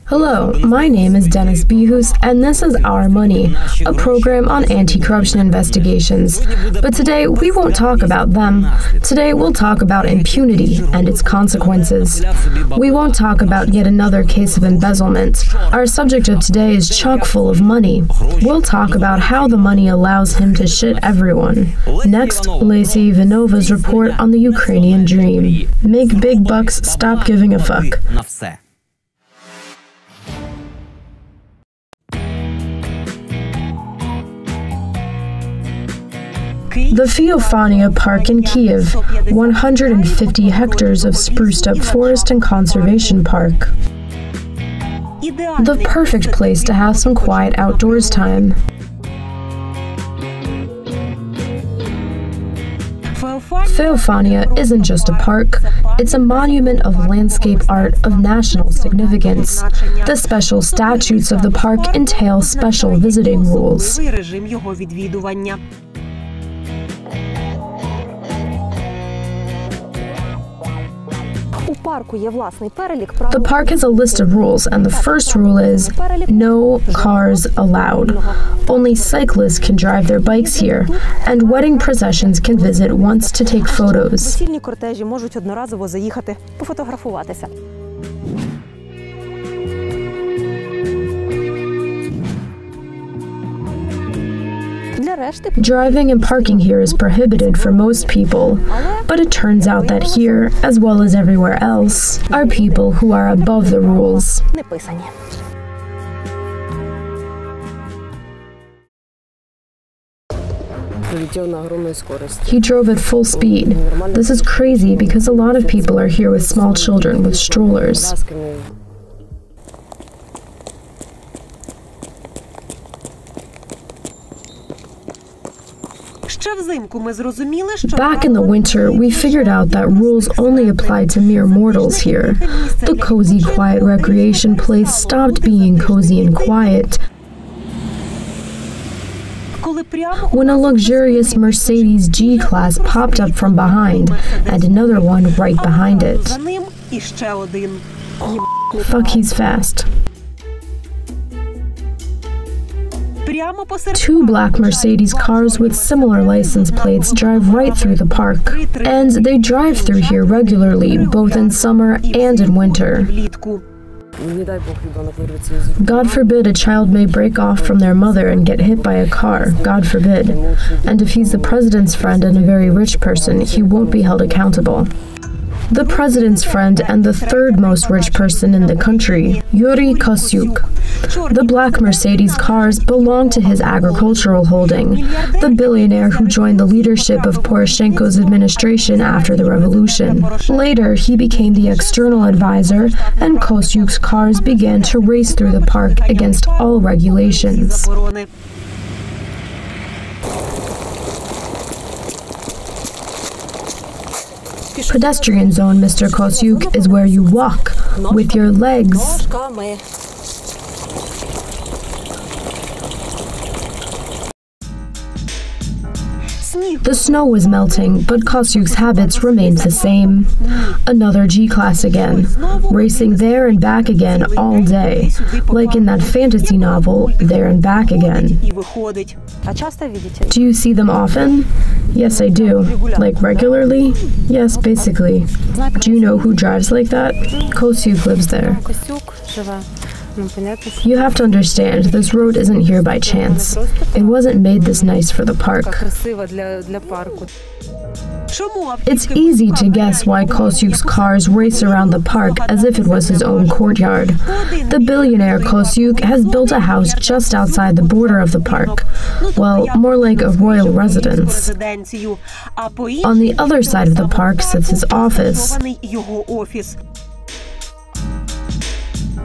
Hello, my name is Dennis Bihus, and this is Our Money, a program on anti-corruption investigations. But today, we won't talk about them. Today, we'll talk about impunity and its consequences. We won't talk about yet another case of embezzlement. Our subject of today is chock full of money. We'll talk about how the money allows him to shit everyone. Next, Lacey Ivanova's report on the Ukrainian dream. Make big bucks, stop giving a fuck. The Feofaniya Park in Kiev, 150 hectares of spruced-up forest and conservation park. The perfect place to have some quiet outdoors time. Feofaniya isn't just a park, it's a monument of landscape art of national significance. The special statutes of the park entail special visiting rules. The park has a list of rules, and the first rule is no cars allowed. Only cyclists can drive their bikes here, and wedding processions can visit once to take photos. Driving and parking here is prohibited for most people, but it turns out that here, as well as everywhere else, are people who are above the rules. He drove at full speed. This is crazy because a lot of people are here with small children with strollers. Back in the winter, we figured out that rules only applied to mere mortals here. The cozy, quiet recreation place stopped being cozy and quiet when a luxurious Mercedes G-Class popped up from behind, and another one right behind it. Fuck, he's fast. Two black Mercedes cars with similar license plates drive right through the park, and they drive through here regularly, both in summer and in winter. God forbid a child may break off from their mother and get hit by a car, God forbid. And if he's the president's friend and a very rich person, he won't be held accountable. The president's friend and the third most rich person in the country, Yuriy Kosiuk. The black Mercedes cars belong to his agricultural holding, the billionaire who joined the leadership of Poroshenko's administration after the revolution. Later, he became the external advisor, and Kosiuk's cars began to race through the park against all regulations. Pedestrian zone, Mr. Kosiuk, is where you walk with your legs. The snow was melting, but Kosiuk's habits remained the same. Another G-Class again, racing there and back again all day, like in that fantasy novel, There and Back Again. Do you see them often? Yes, I do. Like regularly? Yes, basically. Do you know who drives like that? Kosiuk lives there. You have to understand, this road isn't here by chance. It wasn't made this nice for the park. It's easy to guess why Kosiuk's cars race around the park as if it was his own courtyard. The billionaire Kosiuk has built a house just outside the border of the park. Well, more like a royal residence. On the other side of the park sits his office.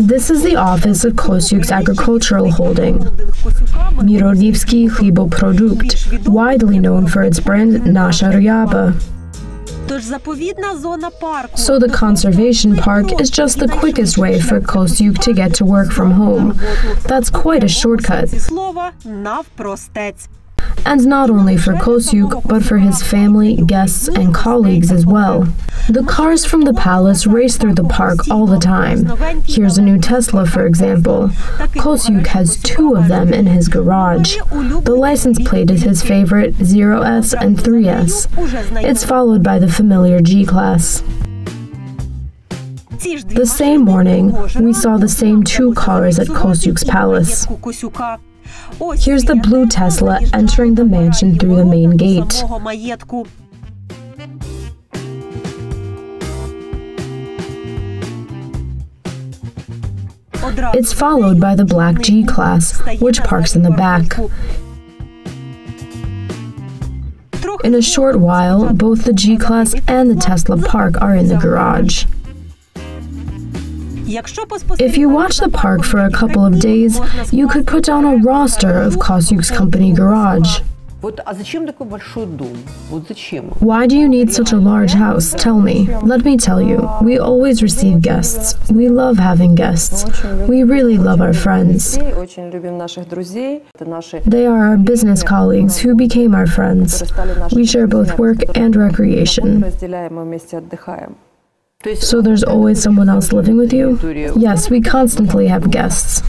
This is the office of Kosiuk's agricultural holding, Myronivsky Hliboproduct, widely known for its brand Nasha Ryaba. So the conservation park is just the quickest way for Kosiuk to get to work from home. That's quite a shortcut. And not only for Kosiuk, but for his family, guests, and colleagues as well. The cars from the palace race through the park all the time. Here's a new Tesla, for example. Kosiuk has 2 of them in his garage. The license plate is his favorite 0S and 3S. It's followed by the familiar G-Class. The same morning, we saw the same 2 cars at Kosiuk's palace. Here's the blue Tesla entering the mansion through the main gate. It's followed by the black G-Class, which parks in the back. In a short while, both the G-Class and the Tesla park are in the garage. If you watch the park for a couple of days, you could put down a roster of Kosiuk's company garage. Why do you need such a large house? Tell me. Let me tell you. We always receive guests. We love having guests. We really love our friends. They are our business colleagues who became our friends. We share both work and recreation. So there's always someone else living with you? Yes, we constantly have guests.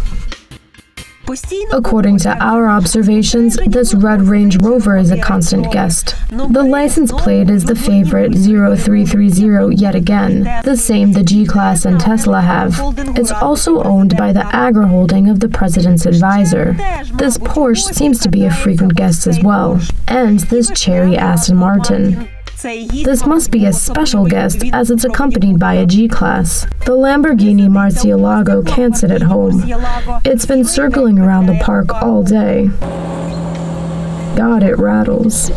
According to our observations, this red Range Rover is a constant guest. The license plate is the favorite 0330 yet again, the same the G-Class and Tesla have. It's also owned by the Agri holding of the president's advisor. This Porsche seems to be a frequent guest as well. And this cherry Aston Martin. This must be a special guest, as it's accompanied by a G-Class. The Lamborghini Murcielago can't sit at home. It's been circling around the park all day. God, it rattles.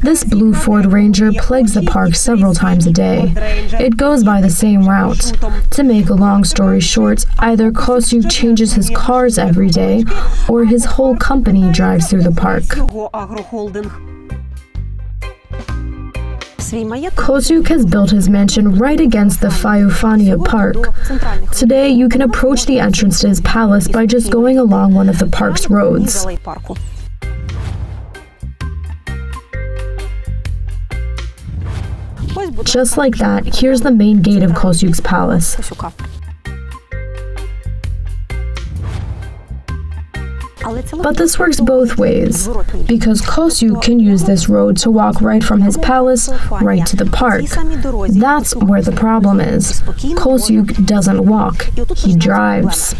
This blue Ford Ranger plagues the park several times a day. It goes by the same route. To make a long story short, either Kosiuk changes his cars every day, or his whole company drives through the park. Kosiuk has built his mansion right against the Feofaniya Park. Today, you can approach the entrance to his palace by just going along one of the park's roads. Just like that, here's the main gate of Kosiuk's palace. But this works both ways, because Kosiuk can use this road to walk right from his palace right to the park. That's where the problem is. Kosiuk doesn't walk, he drives.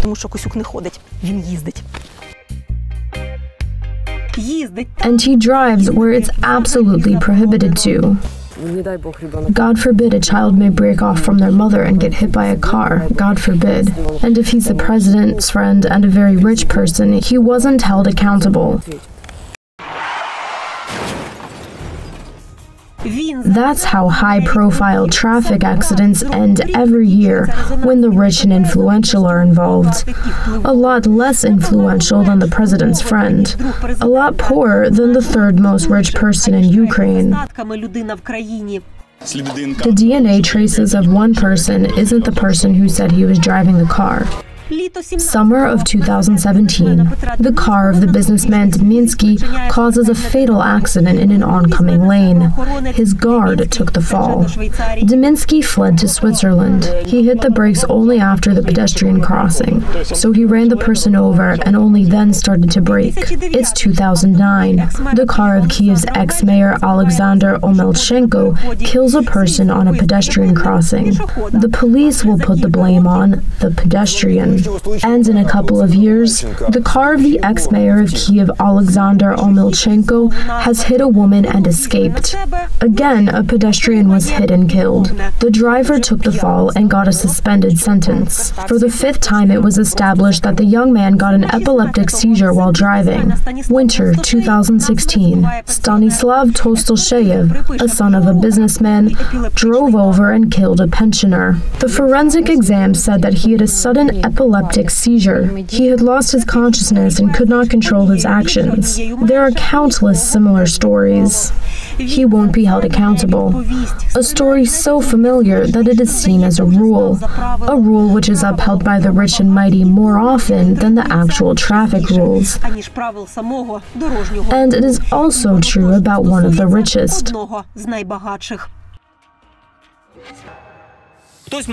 And he drives where it's absolutely prohibited to. God forbid a child may break off from their mother and get hit by a car. God forbid. And if he's the president's friend and a very rich person, he wasn't held accountable. That's how high-profile traffic accidents end every year when the rich and influential are involved. A lot less influential than the president's friend. A lot poorer than the third most rich person in Ukraine. The DNA traces of one person isn't the person who said he was driving the car. Summer of 2017, the car of the businessman Dminsky causes a fatal accident in an oncoming lane. His guard took the fall. Dminsky fled to Switzerland. He hit the brakes only after the pedestrian crossing, so he ran the person over and only then started to brake. It's 2009. The car of Kiev's ex-mayor Alexander Omelchenko kills a person on a pedestrian crossing. The police will put the blame on the pedestrian. And in a couple of years, the car of the ex-mayor of Kiev, Alexander Omelchenko, has hit a woman and escaped. Again, a pedestrian was hit and killed. The driver took the fall and got a suspended sentence. For the 5th time, it was established that the young man got an epileptic seizure while driving. Winter 2016, Stanislav Tolstoyshev, a son of a businessman, drove over and killed a pensioner. The forensic exam said that he had a sudden epileptic epileptic seizure. He had lost his consciousness and could not control his actions. There are countless similar stories. He won't be held accountable. A story so familiar that it is seen as a rule which is upheld by the rich and mighty more often than the actual traffic rules. And it is also true about one of the richest.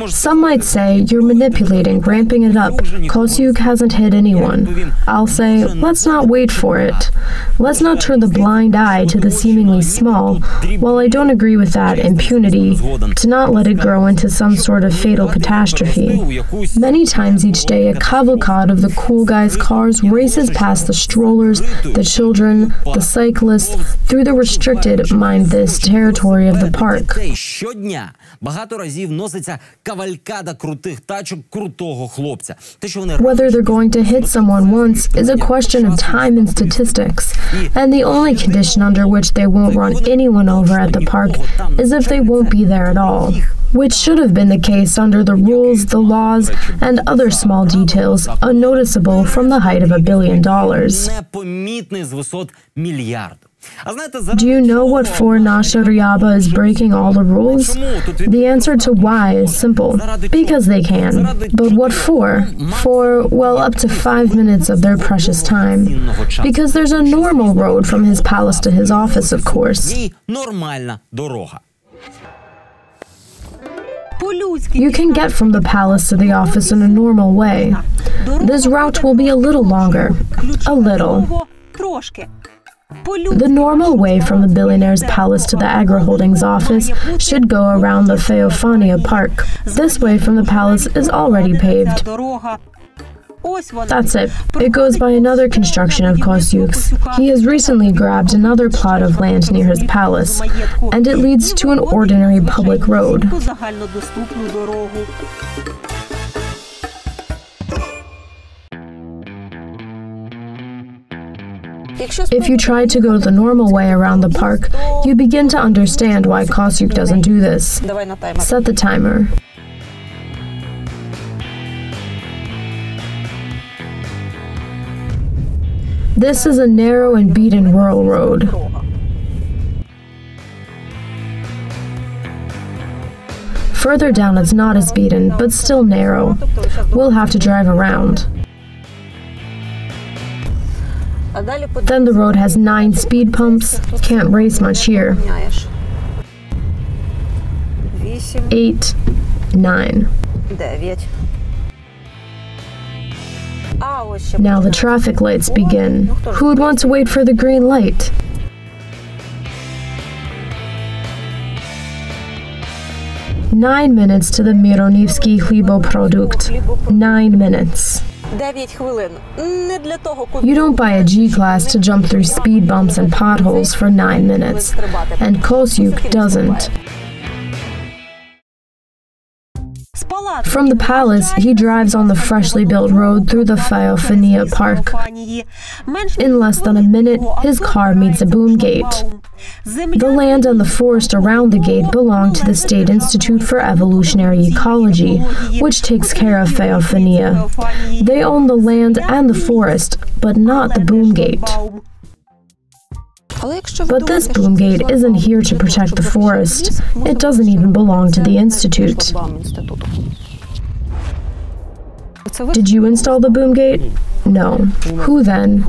Some might say, you're manipulating, ramping it up. Kosiuk hasn't hit anyone. I'll say, let's not wait for it. Let's not turn the blind eye to the seemingly small. While I don't agree with that impunity, to not let it grow into some sort of fatal catastrophe. Many times each day, a cavalcade of the cool guys' cars races past the strollers, the children, the cyclists, through the restricted, mind this, territory of the park. Whether they're going to hit someone once is a question of time and statistics, and the only condition under which they won't run anyone over at the park is if they won't be there at all, which should have been the case under the rules, the laws, and other small details unnoticeable from the height of $1 billion. Do you know what for Nasha Ryaba is breaking all the rules? The answer to why is simple. Because they can. But what for? For, well, up to 5 minutes of their precious time. Because there's a normal road from his palace to his office, of course. You can get from the palace to the office in a normal way. This route will be a little longer. A little. The normal way from the billionaire's palace to the agri-holdings office should go around the Feofaniya park. This way from the palace is already paved. That's it. It goes by another construction of Kosiuk's. He has recently grabbed another plot of land near his palace, and it leads to an ordinary public road. If you try to go the normal way around the park, you begin to understand why Kosiuk doesn't do this. Set the timer. This is a narrow and beaten rural road. Further down it's not as beaten, but still narrow. We'll have to drive around. Then the road has 9 speed bumps. Can't race much here. 8, 9. Now the traffic lights begin. Who would want to wait for the green light? Nine minutes to the Myronivsky Hliboproduct. 9 minutes. You don't buy a G-Class to jump through speed bumps and potholes for 9 minutes, and Kosiuk doesn't. From the palace, he drives on the freshly built road through the Feofaniya park. In less than a minute, his car meets a boom gate. The land and the forest around the gate belong to the State Institute for Evolutionary Ecology, which takes care of Feofaniya. They own the land and the forest, but not the boom gate. But this boom gate isn't here to protect the forest. It doesn't even belong to the Institute. Did you install the boom gate? No. Who then?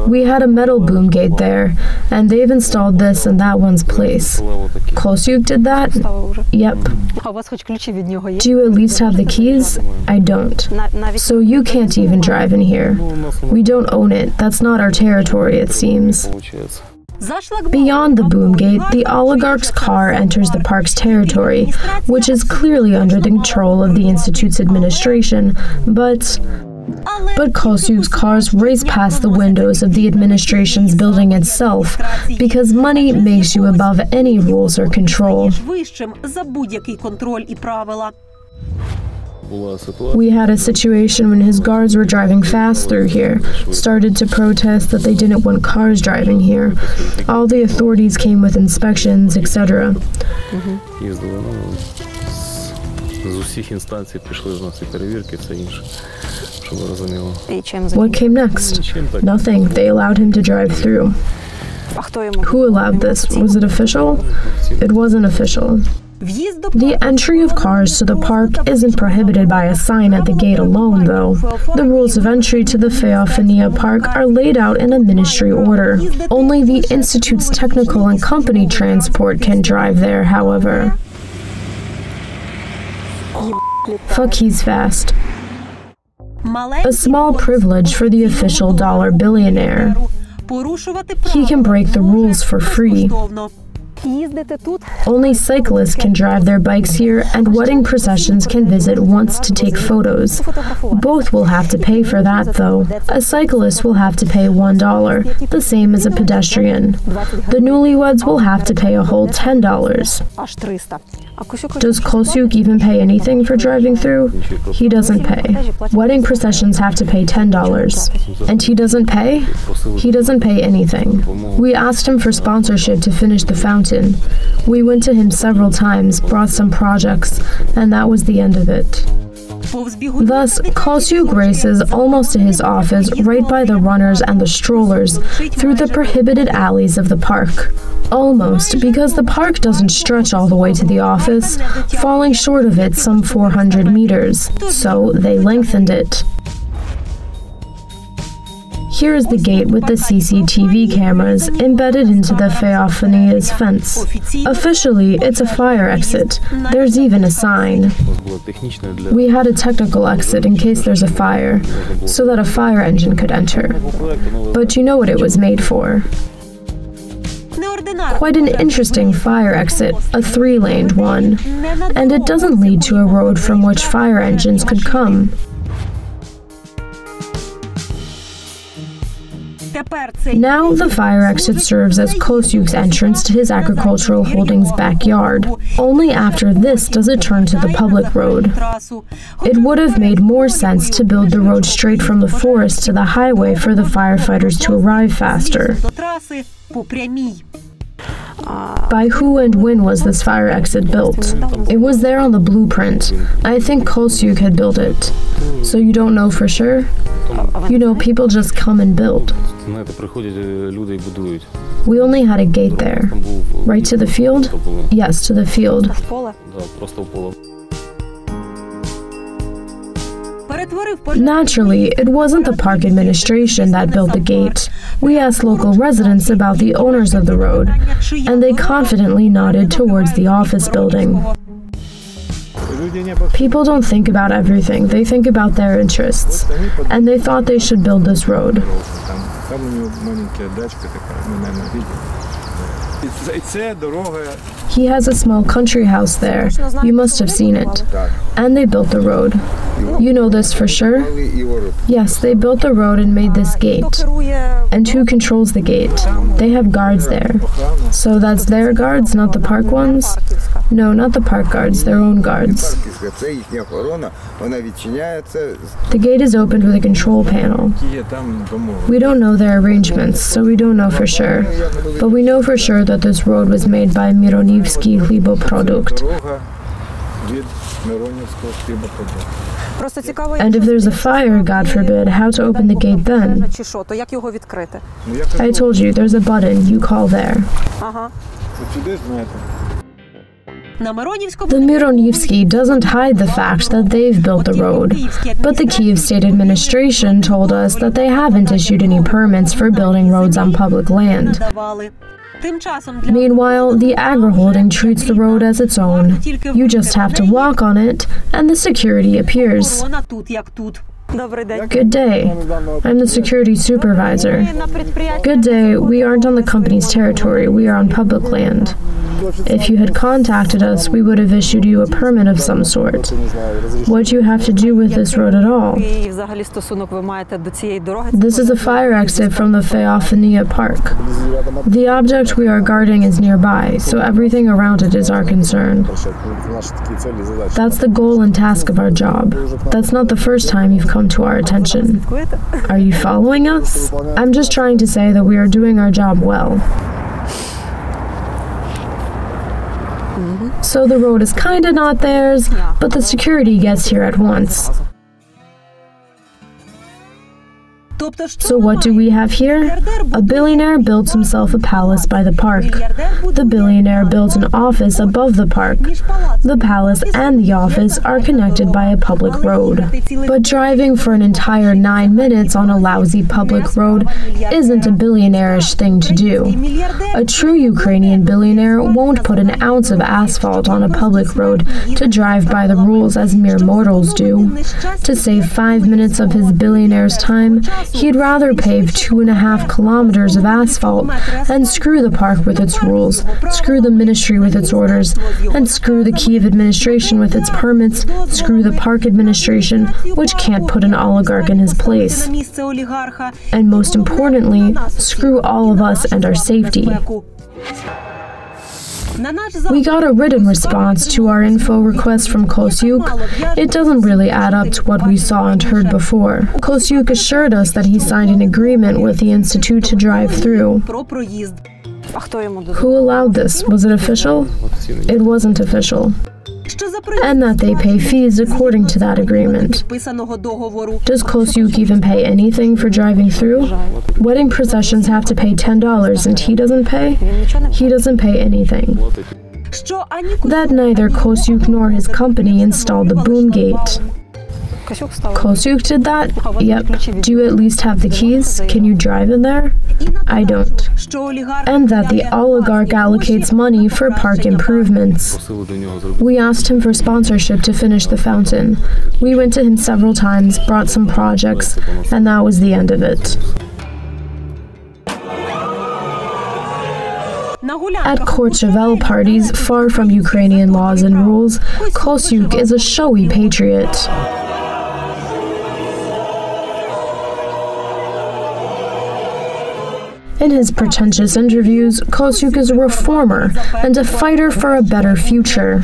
We had a metal boom gate there, and they've installed this in that one's place. Kosiuk did that? Yep. Do you at least have the keys? I don't. So you can't even drive in here. We don't own it. That's not our territory, it seems. Beyond the boom gate, the oligarch's car enters the park's territory, which is clearly under the control of the Institute's administration, but Kosiuk's cars race past the windows of the administration's building itself, because money makes you above any rules or control. We had a situation when his guards were driving fast through here, started to protest that they didn't want cars driving here. All the authorities came with inspections, etc. What came next? Nothing. They allowed him to drive through. Who allowed this? Was it official? It wasn't official. The entry of cars to the park isn't prohibited by a sign at the gate alone, though. The rules of entry to the Feofaniya Park are laid out in a ministry order. Only the Institute's technical and company transport can drive there, however. Fuck, he's fast. A small privilege for the official dollar billionaire. He can break the rules for free. Only cyclists can drive their bikes here, and wedding processions can visit once to take photos. Both will have to pay for that, though. A cyclist will have to pay $1, the same as a pedestrian. The newlyweds will have to pay a whole $10. Does Kosiuk even pay anything for driving through? He doesn't pay. Wedding processions have to pay $10. And he doesn't pay? He doesn't pay anything. We asked him for sponsorship to finish the fountain. We went to him several times, brought some projects, and that was the end of it. Thus, Kosiuk races almost to his office right by the runners and the strollers through the prohibited alleys of the park. Almost, because the park doesn't stretch all the way to the office, falling short of it some 400 meters, so they lengthened it. Here is the gate with the CCTV cameras embedded into the Feofaniya's fence. Officially, it's a fire exit. There's even a sign. We had a technical exit in case there's a fire, so that a fire engine could enter. But you know what it was made for. Quite an interesting fire exit, a 3-laned one. And it doesn't lead to a road from which fire engines could come. Now the fire exit serves as Kosiuk's entrance to his agricultural holdings' backyard. Only after this does it turn to the public road. It would have made more sense to build the road straight from the forest to the highway for the firefighters to arrive faster. By who and when was this fire exit built? It was there on the blueprint. I think Kosiuk had built it. So you don't know for sure? You know, people just come and build. We only had a gate there. Right to the field? Yes, to the field. Naturally, it wasn't the park administration that built the gate. We asked local residents about the owners of the road, and they confidently nodded towards the office building. People don't think about everything, they think about their interests, and they thought they should build this road. He has a small country house there. You must have seen it. And they built the road. You know this for sure? Yes, they built the road and made this gate. And who controls the gate? They have guards there. So that's their guards, not the park ones? No, not the park guards, their own guards. The gate is opened with a control panel. We don't know their arrangements, so we don't know for sure. But we know for sure that this road was made by Myronivsky Hliboproduct. And if there's a fire, God forbid, how to open the gate then? I told you, there's a button, you call there. The Myronivsky doesn't hide the fact that they've built the road, but the Kyiv State Administration told us that they haven't issued any permits for building roads on public land. Meanwhile, the agri-holding treats the road as its own. You just have to walk on it, and the security appears. Good day. I'm the security supervisor. Good day. We aren't on the company's territory. We are on public land. If you had contacted us, we would have issued you a permit of some sort. What do you have to do with this road at all? This is a fire exit from the Feofaniya Park. The object we are guarding is nearby, so everything around it is our concern. That's the goal and task of our job. That's not the first time you've come to our attention. Are you following us? I'm just trying to say that we are doing our job well. So the road is kinda not theirs, but the security gets here at once. So the road is kinda not theirs, but the security gets here at once. So what do we have here? A billionaire builds himself a palace by the park. The billionaire builds an office above the park. The palace and the office are connected by a public road. But driving for an entire 9 minutes on a lousy public road isn't a billionaire-ish thing to do. A true Ukrainian billionaire won't put an ounce of asphalt on a public road to drive by the rules as mere mortals do. To save 5 minutes of his billionaire's time, he'd rather pave 2.5 kilometers of asphalt and screw the park with its rules, screw the ministry with its orders, and screw the Kiev administration with its permits, screw the park administration, which can't put an oligarch in his place. And most importantly, screw all of us and our safety. We got a written response to our info request from Kosiuk. It doesn't really add up to what we saw and heard before. Kosiuk assured us that he signed an agreement with the Institute to drive through. Who allowed this? Was it official? It wasn't official. And that they pay fees according to that agreement. Does Kosiuk even pay anything for driving through? Wedding processions have to pay $10 and he doesn't pay? He doesn't pay anything. That neither Kosiuk nor his company installed the boom gate. Kosiuk did that? Yep. Do you at least have the keys? Can you drive in there? I don't. And that the oligarch allocates money for park improvements. We asked him for sponsorship to finish the fountain. We went to him several times, brought some projects, and that was the end of it. At Courchevel parties, far from Ukrainian laws and rules, Kosiuk is a showy patriot. In his pretentious interviews, Kosiuk is a reformer and a fighter for a better future.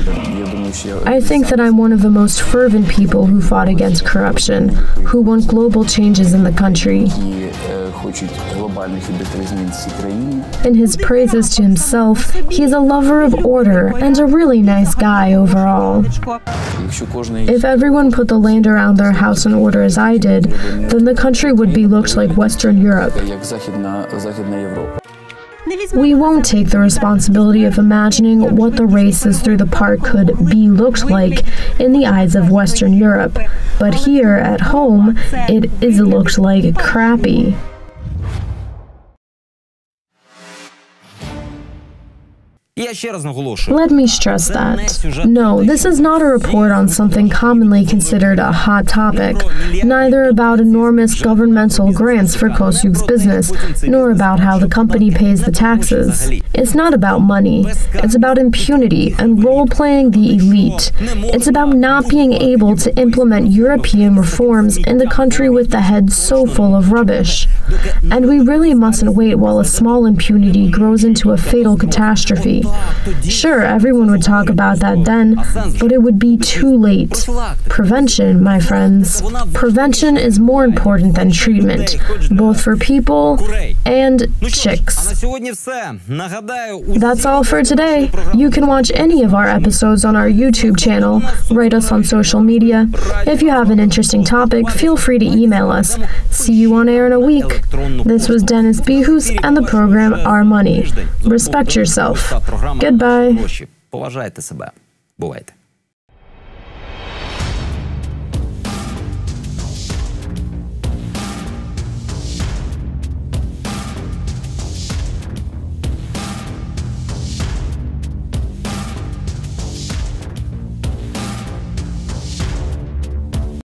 I think that I'm one of the most fervent people who fought against corruption, who want global changes in the country. In his praises to himself, he's a lover of order and a really nice guy overall. If everyone put the land around their house in order as I did, then the country would be looked like Western Europe. We won't take the responsibility of imagining what the races through the park could be looked like in the eyes of Western Europe, but here at home, it is looked like crappy. Let me stress that. No, this is not a report on something commonly considered a hot topic, neither about enormous governmental grants for Kosiuk's business, nor about how the company pays the taxes. It's not about money. It's about impunity and role-playing the elite. It's about not being able to implement European reforms in the country with the head so full of rubbish. And we really mustn't wait while a small impunity grows into a fatal catastrophe. Sure, everyone would talk about that then, but it would be too late. Prevention, my friends. Prevention is more important than treatment, both for people and chicks. That's all for today. You can watch any of our episodes on our YouTube channel, write us on social media. If you have an interesting topic, feel free to email us. See you on air in a week. This was Dennis Bihus and the program Our Money. Respect yourself. Goodbye. Поважайте себе. Бувайте.